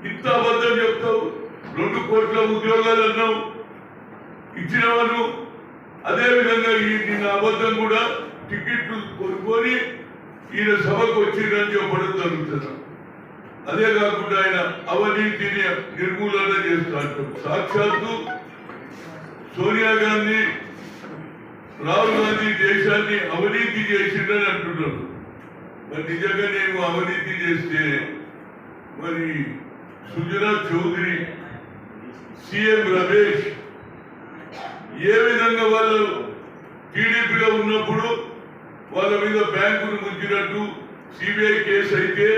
ఇంత అబద్ధం చెప్తావు? 2 కోట్ల ఉద్యోగాలు అన్నావు, ఇచ్చినవాను. అదేవిధంగా నిన్న అబద్ధం కూడా టికెట్లు కొనుక్కొని ఈయన సభకు వచ్చిందని చెప్పడం జరుగుతుంది. అదే కాకుండా ఆయన అవినీతిని నిర్మూలన చేస్తా అంటారు. సాక్షాత్తు సోనియా గాంధీ, రాహుల్ గాంధీ దేశాన్ని అవినీతి చేసిందని అంటున్నారు. మరి నిజంగా నేను అవినీతి చేస్తే మరి సుజనా చౌదరి, సీఎం రమేష్ ఏ విధంగా వాళ్ళు టీడీపీలో ఉన్నప్పుడు వాళ్ళ మీద బ్యాంకును ముంచినట్టు సిబిఐ కేసు అయితే,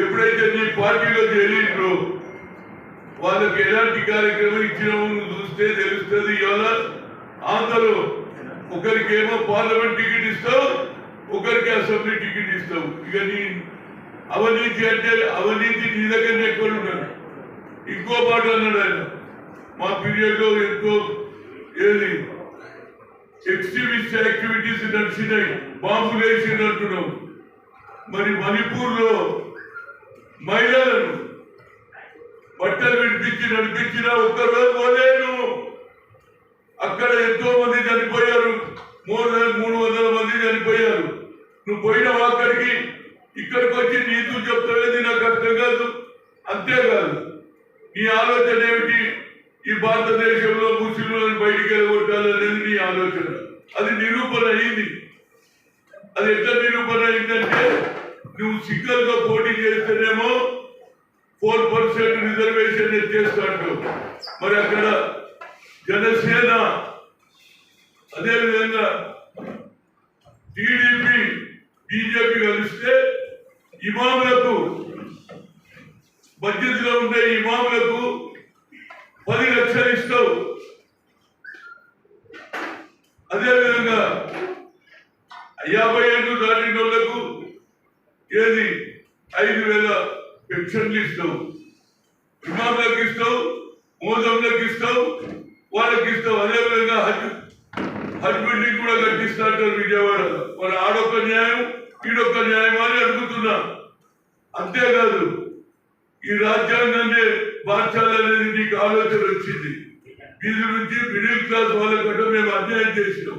ఎప్పుడైతే నీ పార్టీలో చేరిండ్రో వాళ్ళకి ఎలాంటి కార్యక్రమం ఇచ్చినామో నువ్వు చూస్తే తెలుస్తుంది. ఇవాళ ఆంధ్రలో ఒకరికేమో పార్లమెంట్ టికెట్ ఇస్తావు, ఒకరికి అసెంబ్లీ టికెట్ ఇస్తావు. ఇక నీ అవినీతి అంటే అవినీతి నీ దగ్గర ఎక్కడ ఉన్నాడు. ఇంకో మాట అన్నాడు ఆయన, మా పీరియడ్ లో ఎంతో ఏది ఎక్స్ట్రీమిస్ట్ యాక్టివిటీస్ నడిచినాయి, బాంబులు వేసింది అంటున్నావు. మరి మణిపూర్ లో మహిళలను బట్టలు విడిపించి నడిపించిన ఒక్కరోజు పోలేను. అక్కడ ఎంతో మంది చనిపోయారు, 300 మంది చనిపోయారు. నువ్వు పోయినావు అక్కడికి, ఇక్కడికి వచ్చి నీతులు చెప్తావేది నాకు అర్థం కాదు. అంతేకాదు, నీ ఆలోచన ఏమిటి? ఈ భారతదేశంలో ముస్లింలను బయటికి వెళ్ళగొట్టాలనేది నీ ఆలోచన. అది నిరూపణ అయింది. అది ఎట్లా నిరూపణ అయిందంటే, నువ్వు సింగల్ గా పోటీ చేస్తేనేమో 4% రిజర్వేషన్ చేస్తాడు. మరి అక్కడ జనసేన, అదేవిధంగా టీడీపీ, బీజేపీ కలిస్తే ఇమాములకు, బడ్జెట్ లో ఉండే ఇమాములకు 10 లక్షలు ఇస్తావు. అదేవిధంగా 50 ఏళ్ళు దాటిన వాళ్లకు ఏది 5,000 పెన్షన్లు ఇస్తావు. ఇమాములకు ఇస్తావు, మోజంలకు ఇస్తావు, వాళ్ళకి ఇస్తావు. అదేవిధంగా హజ్ బిల్డింగ్ కూడా కట్టిస్తా అంటారు విజయవాడలో. మరి ఆడొక్క న్యాయం, ఈడొక్క న్యాయం అని అడుగుతున్నా. అంతేకాదు, ఈ రాజ్యాంగాన్ని మార్చాలనేది నీకు ఆలోచన వచ్చింది. వీళ్ళ నుంచి మిడిల్ క్లాస్ వాళ్ళకంటే మేము అన్యాయం చేసినాం.